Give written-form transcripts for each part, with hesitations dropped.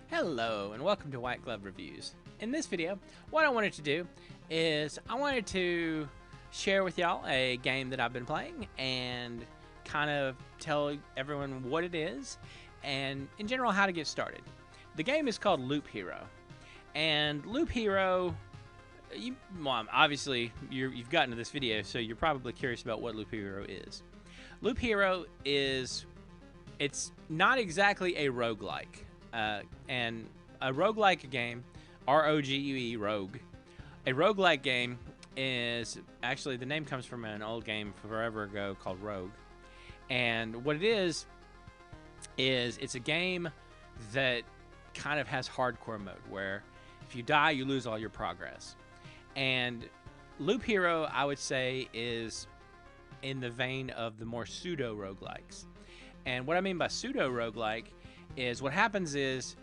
Hello and welcome to White Glove Reviews. In this video, what I wanted to do is I wanted to share with y'all a game that I've been playing and kind of tell everyone what it is and in general how to get started. The game is called Loop Hero, and Loop Hero, obviously you've gotten to this video, so you're probably curious about what Loop Hero is. Loop Hero it's not exactly a roguelike. And a roguelike game, R-O-G-U-E, rogue. A roguelike game is, actually the name comes from an old game forever ago called Rogue. And what it is it's a game that kind of has hardcore mode, where if you die, you lose all your progress. And Loop Hero, I would say, is in the vein of the more pseudo-roguelikes. And what I mean by pseudo-roguelike is what happens is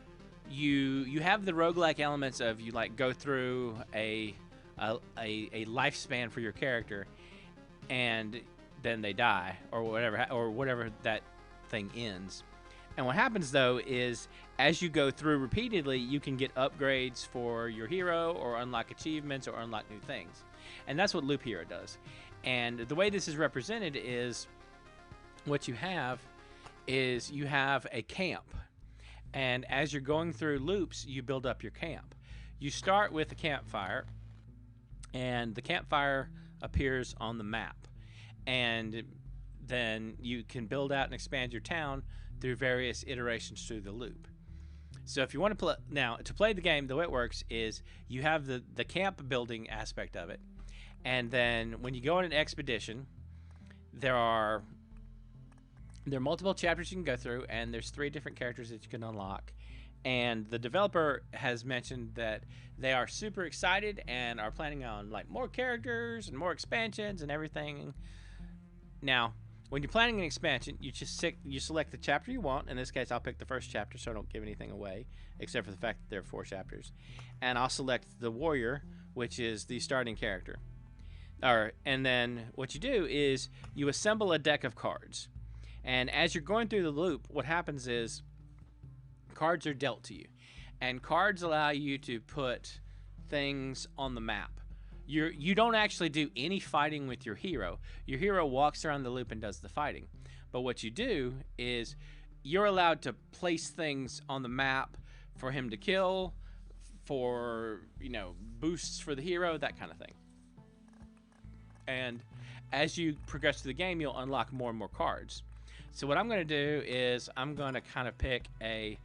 you have the roguelike elements of you like go through a lifespan for your character, and then they die or whatever that thing ends. And what happens though is as you go through repeatedly, you can get upgrades for your hero or unlock achievements or unlock new things. And that's what Loop Hero does. And the way this is represented is what you have is you have a camp. And as you're going through loops, you build up your camp. You start with a campfire, and the campfire appears on the map. And then you can build out and expand your town through various iterations through the loop. So if you want to play, now to play the game, the way it works is you have the camp building aspect of it. And then when you go on an expedition, there are multiple chapters you can go through, and there's 3 different characters that you can unlock. And the developer has mentioned that they are super excited and are planning on like more characters and more expansions and everything. Now, when you're planning an expansion, you select the chapter you want. In this case, I'll pick the first chapter, so I don't give anything away, except for the fact that there are 4 chapters. And I'll select the warrior, which is the starting character. And then what you do is you assemble a deck of cards. And as you're going through the loop, what happens is cards are dealt to you. And cards allow you to put things on the map. You don't actually do any fighting with your hero. Your hero walks around the loop and does the fighting. But what you do is you're allowed to place things on the map for him to kill, for, boosts for the hero, that kind of thing. And as you progress through the game, you'll unlock more and more cards. So what I'm going to do is I'm going to kind of pick a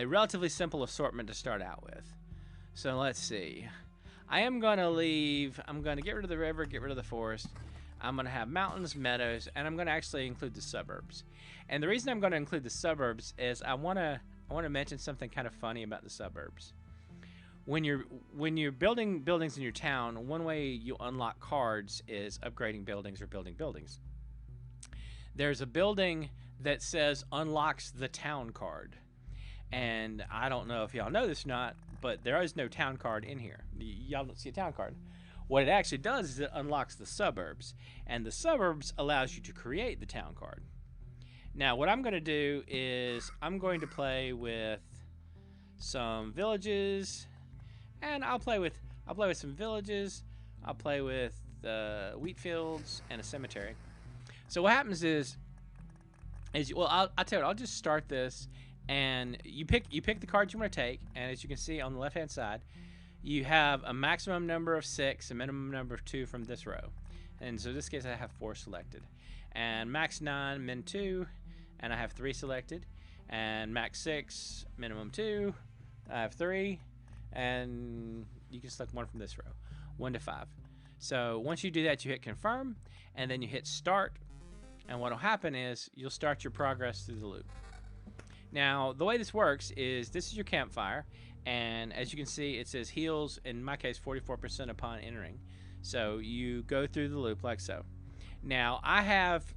relatively simple assortment to start out with. So let's see. I'm going to get rid of the river, get rid of the forest. I'm going to have mountains, meadows, and I'm going to actually include the suburbs. And the reason I'm going to include the suburbs is I want to mention something kind of funny about the suburbs. When you're building buildings in your town, one way you unlock cards is upgrading buildings or building buildings. There's a building that says unlocks the town card. And I don't know if y'all know this or not, but there is no town card in here. Y'all don't see a town card. What it actually does is it unlocks the suburbs. And the suburbs allows you to create the town card. Now what I'm going to do is I'm going to play with some villages. And I'll play with some villages. I'll play with wheat fields and a cemetery. So what happens is I'll tell you what, I'll just start this, and you pick the cards you want to take, and as you can see on the left hand side, you have a maximum number of 6, a minimum number of 2 from this row. And so in this case I have 4 selected. And max 9, min 2, and I have 3 selected. And max 6, minimum 2, I have 3, and you can select 1 from this row, 1 to 5. So once you do that, you hit confirm, and then you hit start. And what will happen is you'll start your progress through the loop. Now, the way this works is this is your campfire, and as you can see, it says heals, in my case, 44% upon entering. So you go through the loop like so. Now, I have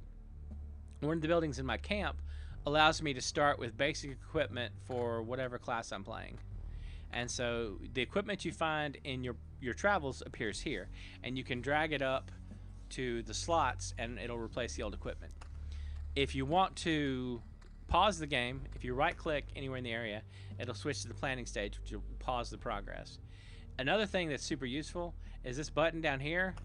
one of the buildings in my camp allows me to start with basic equipment for whatever class I'm playing. And so the equipment you find in your travels appears here, and you can drag it up to the slots and it'll replace the old equipment. If you want to pause the game, if you right-click anywhere in the area, it'll switch to the planning stage, which will pause the progress. Another thing that's super useful is this button down here.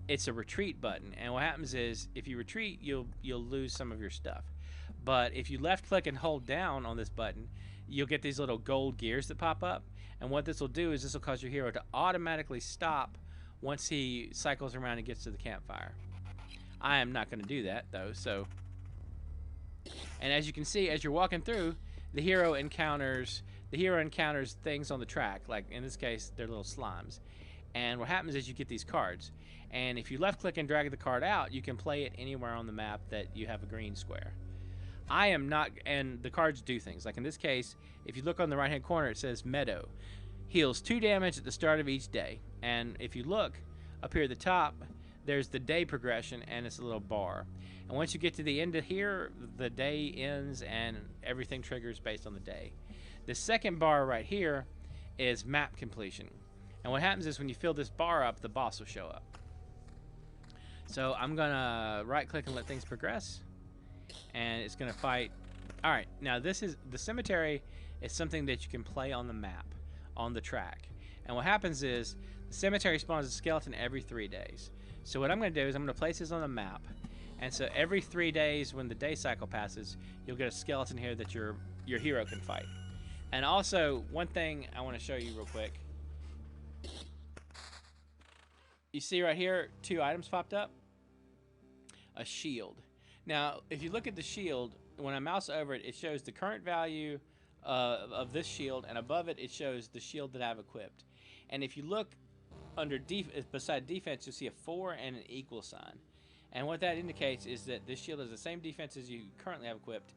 It's a retreat button, and what happens is if you retreat, you'll lose some of your stuff. But if you left-click and hold down on this button, you'll get these little gold gears that pop up. And what this will do is this will cause your hero to automatically stop once he cycles around and gets to the campfire. I am not going to do that though. So, and as you can see, as you're walking through, the hero encounters things on the track. Like in this case, they're little slimes. And what happens is you get these cards. And if you left-click and drag the card out, you can play it anywhere on the map that you have a green square. I am not, and the cards do things. Like in this case, if you look on the right-hand corner, it says Meadow. Heals 2 damage at the start of each day. And if you look up here at the top, there's the day progression, and it's a little bar. And once you get to the end of here, the day ends, and everything triggers based on the day. The second bar right here is map completion. And what happens is when you fill this bar up, the boss will show up. So I'm gonna right-click and let things progress, and it's gonna fight. All right, now this is the cemetery. Is something that you can play on the map, on the track. And what happens is the cemetery spawns a skeleton every 3 days. So what I'm gonna do is I'm gonna place this on the map, and so every 3 days when the day cycle passes, you'll get a skeleton here that your hero can fight. And also one thing I want to show you real quick. You see right here, 2 items popped up. A shield. Now, if you look at the shield, when I mouse over it, it shows the current value of this shield, and above it, it shows the shield that I've equipped. And if you look under beside defense, you'll see a 4 and an equal sign. And what that indicates is that this shield has the same defense as you currently have equipped,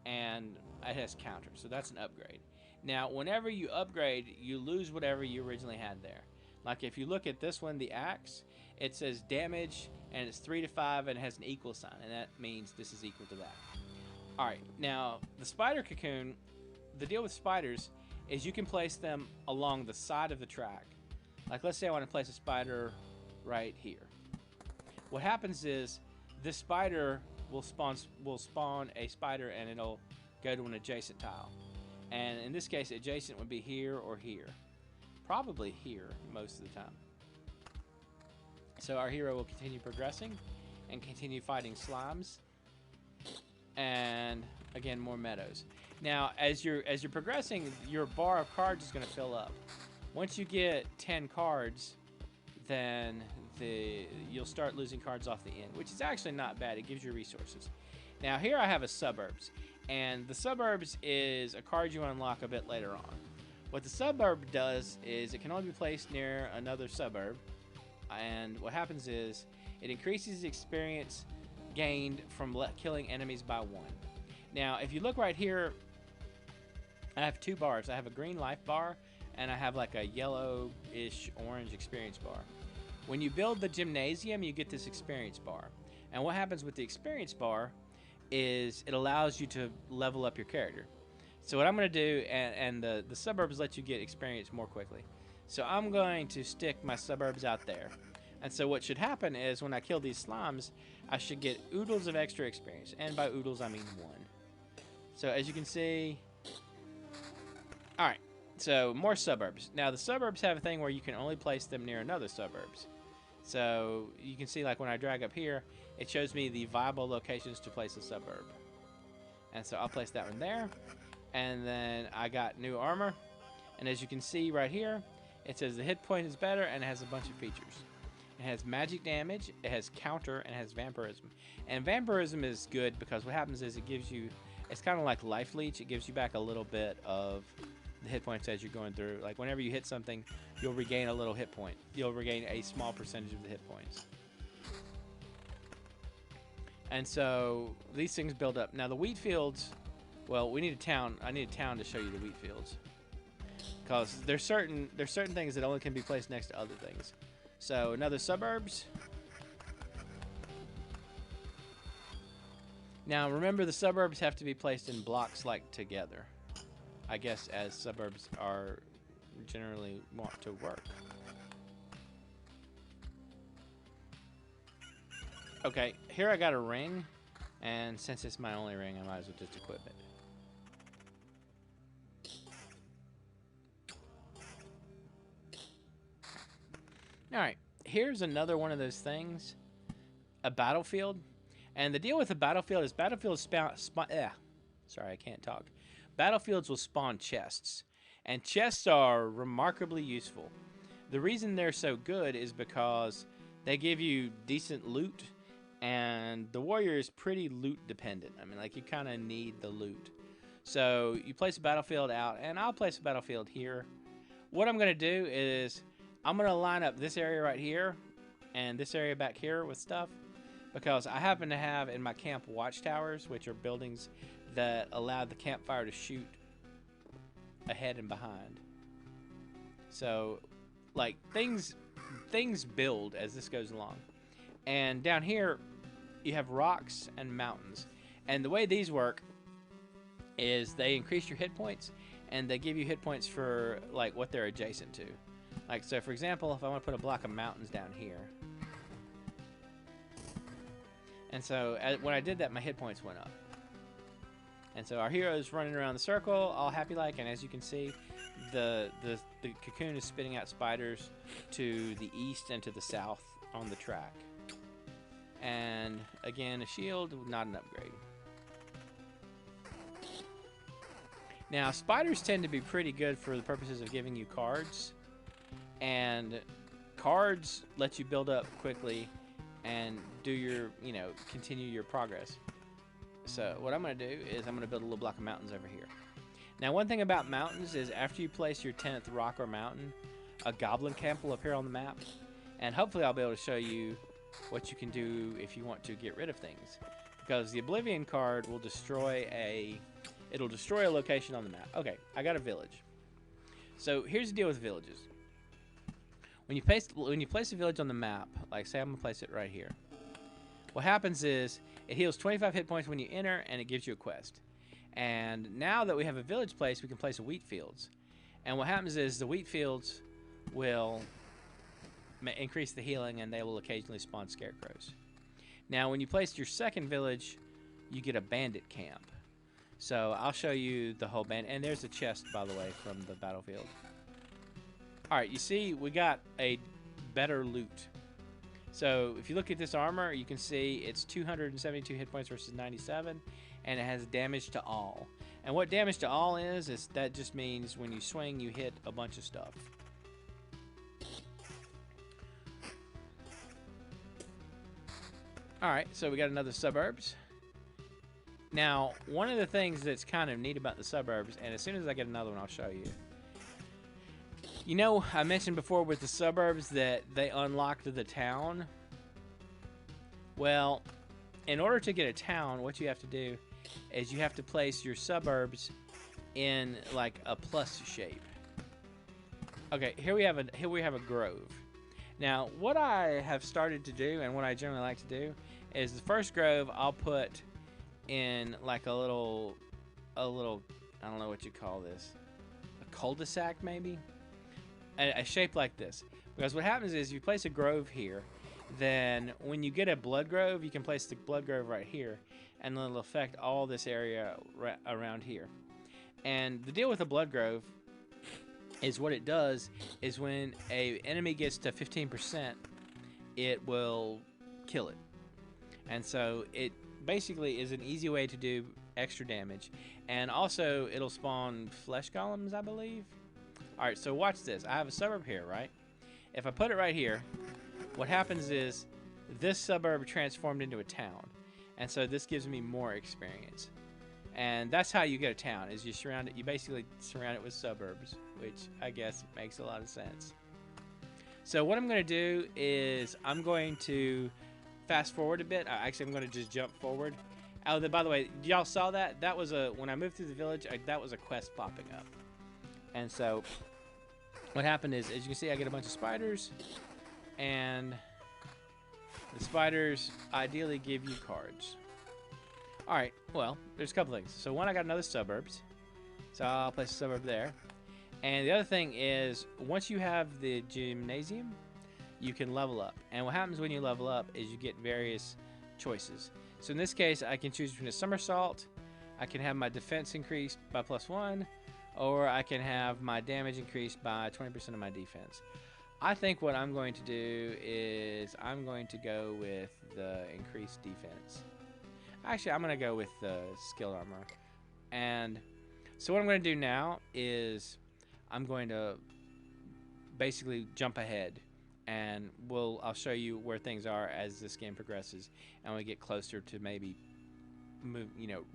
and it has counter. So that's an upgrade. Now, whenever you upgrade, you lose whatever you originally had there. Like if you look at this one, the axe, it says damage, and it's 3 to 5, and it has an equal sign, and that means this is equal to that. All right, now the spider cocoon, the deal with spiders is you can place them along the side of the track. Like let's say I want to place a spider right here. What happens is this spider will spawn a spider, and it'll go to an adjacent tile. And in this case, adjacent would be here or here. Probably here most of the time. So our hero will continue progressing and continue fighting slimes. And again, more meadows. Now, as you're progressing, your bar of cards is going to fill up. Once you get 10 cards, then you'll start losing cards off the end, which is actually not bad. It gives you resources. Now, here I have a suburbs, and the suburbs is a card you unlock a bit later on. What the suburb does is it can only be placed near another suburb, and what happens is it increases the experience gained from killing enemies by 1. Now, if you look right here, I have 2 bars. I have a green life bar, and I have like a yellow-ish orange experience bar. When you build the gymnasium, you get this experience bar. And what happens with the experience bar is it allows you to level up your character. So what I'm going to do, and the suburbs let you get experience more quickly. So I'm going to stick my suburbs out there. And so what should happen is when I kill these slimes, I should get oodles of extra experience. And by oodles, I mean 1. So as you can see, all right, so more suburbs. Now the suburbs have a thing where you can only place them near another suburbs. So you can see like when I drag up here, it shows me the viable locations to place a suburb. And so I'll place that one there. And then I got new armor. And as you can see right here, it says the hit point is better, and it has a bunch of features. It has magic damage, it has counter, and it has vampirism. And vampirism is good because what happens is it gives you, it's kind of like life leech. It gives you back a little bit of the hit points as you're going through. Like whenever you hit something, you'll regain a little hit point. You'll regain a small percentage of the hit points. And so these things build up. Now the wheat fields, well, we need a town. I need a town to show you the wheat fields. Because there's certain things that only can be placed next to other things. So another suburbs. Now remember, the suburbs have to be placed in blocks like together. I guess as suburbs are generally want to work. Okay, here I got a ring, And since it's my only ring, I might as well just equip it. Alright, here's another one of those things. A battlefield. And the deal with a battlefield is battlefields sorry, I can't talk. Battlefields will spawn chests. And chests are remarkably useful. The reason they're so good is because they give you decent loot. And the warrior is pretty loot dependent. I mean, like, you kind of need the loot. So you place a battlefield out, and I'll place a battlefield here. What I'm going to do is I'm going to line up this area right here and this area back here with stuff, because I happen to have in my camp watchtowers, which are buildings that allow the campfire to shoot ahead and behind. So, like, things build as this goes along. And down here, you have rocks and mountains. And the way these work is they increase your hit points, and they give you hit points for, like, what they're adjacent to. Like, so for example, if I want to put a block of mountains down here. And so when I did that, my hit points went up. And so our hero is running around the circle, all happy-like, and as you can see, the cocoon is spitting out spiders to the east and to the south on the track. And again, a shield, not an upgrade. Now, spiders tend to be pretty good for the purposes of giving you cards. And cards let you build up quickly and do your, continue your progress. So what I'm going to do is I'm going to build a little block of mountains over here. Now, one thing about mountains is after you place your 10th rock or mountain, a goblin camp will appear on the map. And hopefully I'll be able to show you what you can do if you want to get rid of things. Because the Oblivion card will destroy it'll destroy a location on the map. Okay, I got a village. So here's the deal with villages. When you place a village on the map, like say I'm going to place it right here, what happens is it heals 25 hit points when you enter, and it gives you a quest. And now that we have a village place, we can place a wheat fields. And what happens is the wheat fields will increase the healing, and they will occasionally spawn scarecrows. Now, when you place your second village, you get a bandit camp. So I'll show you the whole band. And there's a chest, by the way, from the battlefield. All right, you see, we got a better loot. So if you look at this armor, you can see it's 272 hit points versus 97, and it has damage to all. And what damage to all is that just means when you swing, you hit a bunch of stuff. All right, so we got another suburbs. Now, one of the things that's kind of neat about the suburbs, and as soon as I get another one, I'll show you. You know, I mentioned before with the suburbs that they unlocked the town. Well, in order to get a town, what you have to do is you have to place your suburbs in like a plus shape. Okay, here we have a grove. Now, what I have started to do, and what I generally like to do, is the first grove I'll put in like a little, I don't know what you call this, a cul-de-sac maybe? A shape like this. Because what happens is you place a grove here, then when you get a blood grove, you can place the blood grove right here, and then it'll affect all this area around here. And the deal with a blood grove is what it does is when a enemy gets to 15%, it will kill it. And so it basically is an easy way to do extra damage. And also it'll spawn flesh golems, I believe. Alright, so watch this. I have a suburb here, right? If I put it right here, what happens is this suburb transformed into a town. And so this gives me more experience. And that's how you get a town, is you basically surround it with suburbs, which I guess makes a lot of sense. So what I'm going to do is I'm going to fast forward a bit. Actually, I'm going to just jump forward. Oh, by the way, y'all saw that? That was when I moved through the village, that was a quest popping up. And so what happened is, as you can see, I get a bunch of spiders, and the spiders ideally give you cards. Alright, well, there's a couple things. So one, I got another suburbs, so I'll place a suburb there. And the other thing is, once you have the gymnasium, you can level up. And what happens when you level up is you get various choices. So in this case, I can choose between a somersault, I can have my defense increased by +1, or I can have my damage increased by 20% of my defense. I think what I'm going to do is I'm going to go with the increased defense. Actually, I'm going to go with the skilled armor. And so what I'm going to do now is I'm going to basically jump ahead, and I'll show you where things are as this game progresses, and we get closer to maybe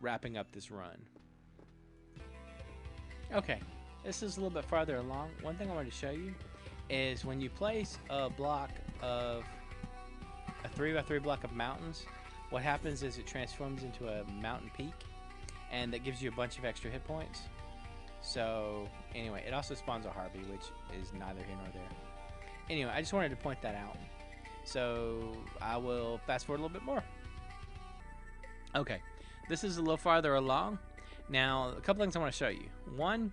wrapping up this run. Okay, this is a little bit farther along. One thing I wanted to show you is when you place a block of a 3x3 block of mountains, what happens is it transforms into a mountain peak, and that gives you a bunch of extra hit points. So anyway, it also spawns a Harvey, which is neither here nor there. Anyway, I just wanted to point that out. So I will fast forward a little bit more. Okay, this is a little farther along. Now, a couple things I want to show you. One,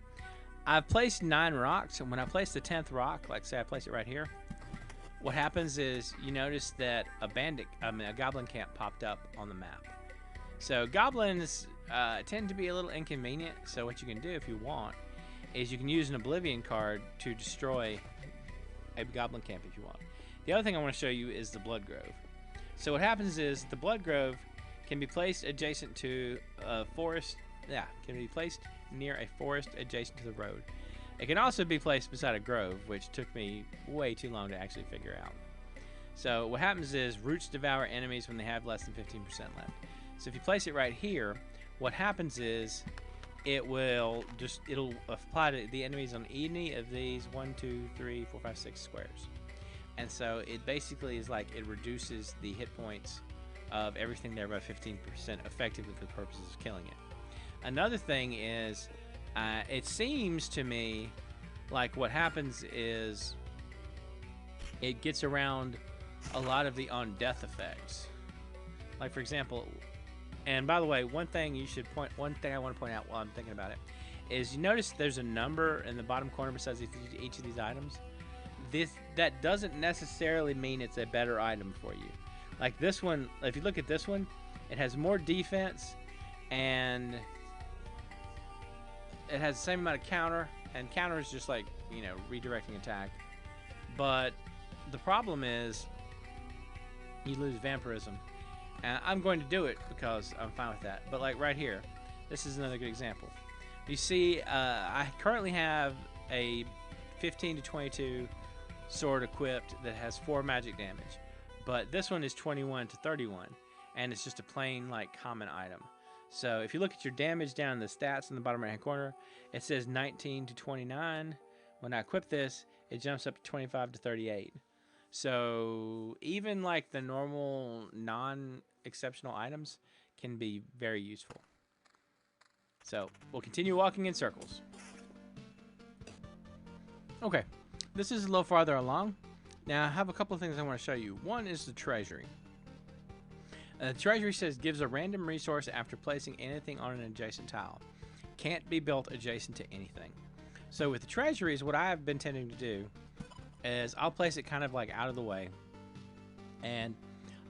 I've placed 9 rocks, and when I place the 10th rock, like say I place it right here, what happens is you notice that a goblin camp popped up on the map. So goblins tend to be a little inconvenient, so what you can do if you want is you can use an Oblivion card to destroy a goblin camp if you want. The other thing I want to show you is the Blood Grove. So what happens is the Blood Grove can be placed adjacent to a forest. Yeah, can be placed near a forest adjacent to the road. It can also be placed beside a grove, which took me way too long to actually figure out. So what happens is roots devour enemies when they have less than 15% left. So if you place it right here, what happens is it'll apply to the enemies on any of these 1, 2, 3, 4, 5, 6 squares. And so it basically is like it reduces the hit points of everything there by 15% effectively for the purposes of killing it. Another thing is, it seems to me like what happens is it gets around a lot of the on-death effects. Like for example, and by the way, one thing I want to point out while I'm thinking about it is you notice there's a number in the bottom corner besides each of these items. That doesn't necessarily mean it's a better item for you. Like this one, if you look at this one, it has more defense and it has the same amount of counter, and counter is just like, redirecting attack. But the problem is you lose vampirism. And I'm going to do it because I'm fine with that. But like right here, this is another good example. You see, I currently have a 15 to 22 sword equipped that has 4 magic damage. But this one is 21 to 31, and it's just a plain like common item. So if you look at your damage down in the stats in the bottom right hand corner, it says 19 to 29. When I equip this, it jumps up to 25 to 38. So even like the normal non-exceptional items can be very useful. So we'll continue walking in circles. Okay, this is a little farther along. Now I have a couple of things I want to show you. One is the Treasury. The Treasury says gives a random resource after placing anything on an adjacent tile. Can't be built adjacent to anything. So with the Treasuries, what I've been tending to do is I'll place it kind of like out of the way, and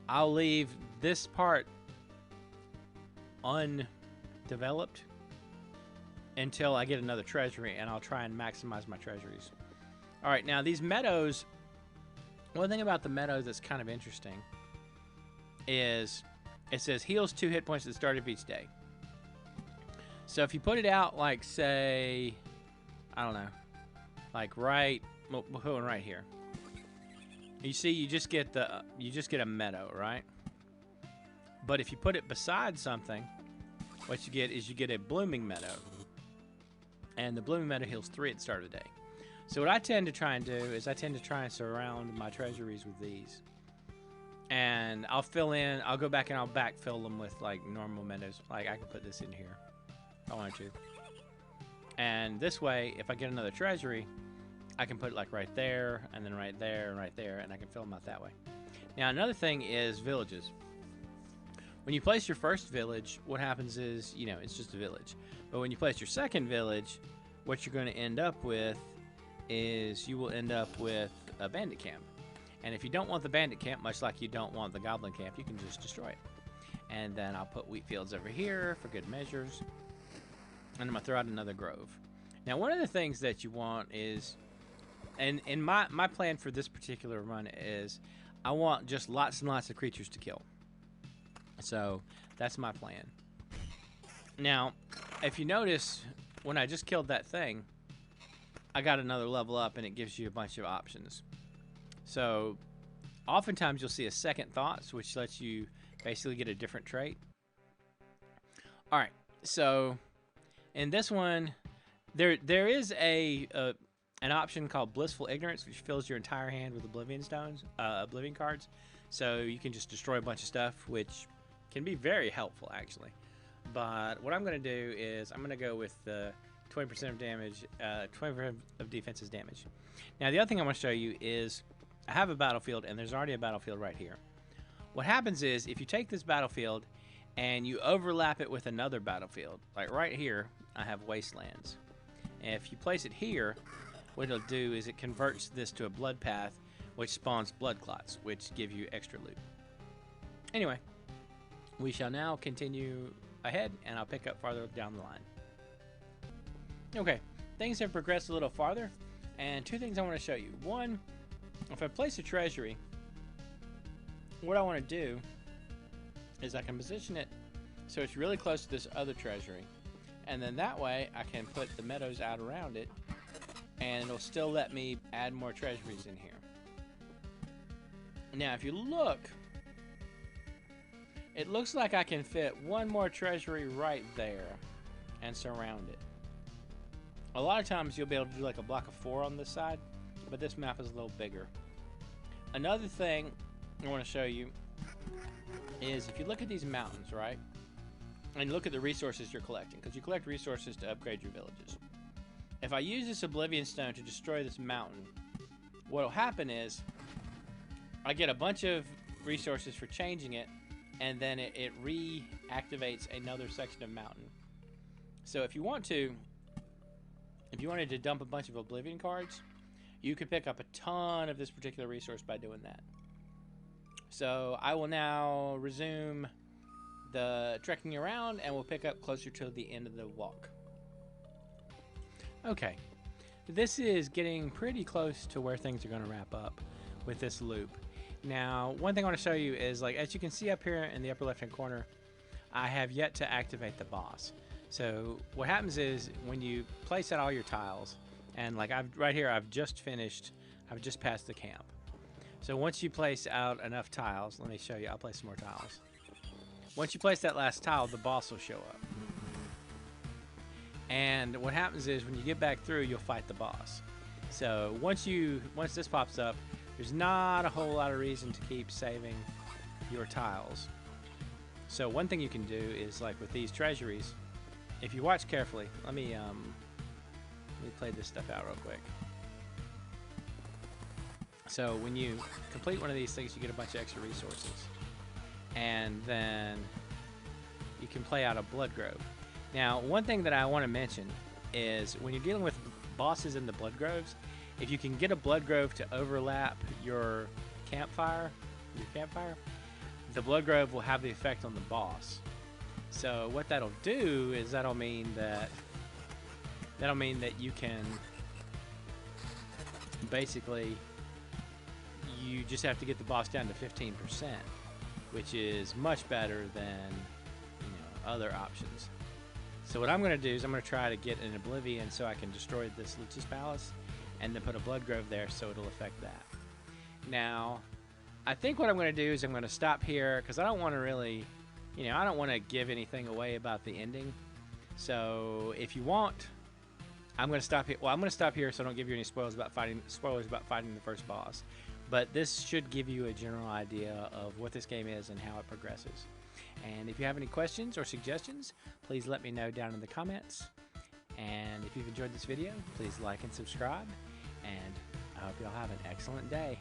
I'll leave this part undeveloped until I get another Treasury, and I'll try and maximize my Treasuries. Alright, now these Meadows, one thing about the Meadows that's kind of interesting is it says heals 2 hit points at the start of each day. So if you put it out like, say, I don't know, like we'll put one right here. You see, you just get a meadow, right? But if you put it beside something, what you get is you get a blooming meadow, and the blooming meadow heals 3 at the start of the day. So what I tend to try and do is I tend to try and surround my Treasuries with these. And I'll go back and I'll backfill them with like normal meadows. Like I can put this in here if I wanted to. And this way, if I get another Treasury, I can put it like right there, and then right there, and right there, and I can fill them out that way. Now another thing is villages. When you place your first village, what happens is, it's just a village. But when you place your second village, what you're going to end up with is you will end up with a bandit camp. And if you don't want the bandit camp, much like you don't want the goblin camp, you can just destroy it. And then I'll put wheat fields over here for good measures. And I'm going to throw out another grove. Now, one of the things that you want is, and my plan for this particular run is, I want just lots and lots of creatures to kill. So that's my plan. Now, if you notice, when I just killed that thing, I got another level up, and it gives you a bunch of options. So oftentimes you'll see a second thoughts, which lets you basically get a different trait. All right, so in this one, there is an option called Blissful Ignorance, which fills your entire hand with Oblivion stones, Oblivion cards. So you can just destroy a bunch of stuff, which can be very helpful, actually. But what I'm going to do is I'm going to go with the 20% of damage, 20% of defense's damage. Now, the other thing I want to show you is I have a battlefield, and there's already a battlefield right here. What happens is if you take this battlefield and you overlap it with another battlefield, like right here, I have Wastelands. And if you place it here, what it'll do is it converts this to a blood path, which spawns blood clots, which give you extra loot. Anyway, we shall now continue ahead, and I'll pick up farther down the line. Okay, things have progressed a little farther, and two things I want to show you. One, if I place a treasury, what I want to do is I can position it so it's really close to this other treasury, and then that way I can put the meadows out around it, and it'll still let me add more treasuries in here. Now, if you look, it looks like I can fit one more treasury right there and surround it. A lot of times you'll be able to do like a block of 4 on this side, but this map is a little bigger. Another thing I want to show you is if you look at these mountains, right? And look at the resources you're collecting, because you collect resources to upgrade your villages. If I use this Oblivion Stone to destroy this mountain, what will happen is I get a bunch of resources for changing it, and then it reactivates another section of mountain. So if you wanted to dump a bunch of Oblivion cards, you could pick up a ton of this particular resource by doing that. So I will now resume the trekking around, and we'll pick up closer to the end of the walk. Okay, this is getting pretty close to where things are going to wrap up with this loop. Now, one thing I want to show you is, like, as you can see up here in the upper left hand corner, I have yet to activate the boss. So what happens is when you place out all your tiles, and like right here I've just passed the camp. So once you place out enough tiles, let me show you, I'll place some more tiles. Once you place that last tile, the boss will show up. And what happens is when you get back through, you'll fight the boss. So once this pops up, there's not a whole lot of reason to keep saving your tiles. So one thing you can do is, like with these treasuries, if you watch carefully, let me play this stuff out real quick. So when you complete one of these things, you get a bunch of extra resources. And then you can play out a blood grove. Now, one thing that I want to mention is when you're dealing with bosses in the blood groves, if you can get a blood grove to overlap your campfire, the blood grove will have the effect on the boss. So what that'll do is that'll mean that you can basically, you just have to get the boss down to 15%, which is much better than, other options. So what I'm going to do is I'm going to try to get an Oblivion so I can destroy this Lich's Palace, and then put a blood grove there so it'll affect that. Now, I think what I'm going to do is I'm going to stop here, because I don't want to really, I don't want to give anything away about the ending. So if you want, I'm going to stop here. Well, I'm going to stop here so I don't give you any spoilers about fighting the first boss. But this should give you a general idea of what this game is and how it progresses. And if you have any questions or suggestions, please let me know down in the comments. And if you've enjoyed this video, please like and subscribe. And I hope you'll have an excellent day.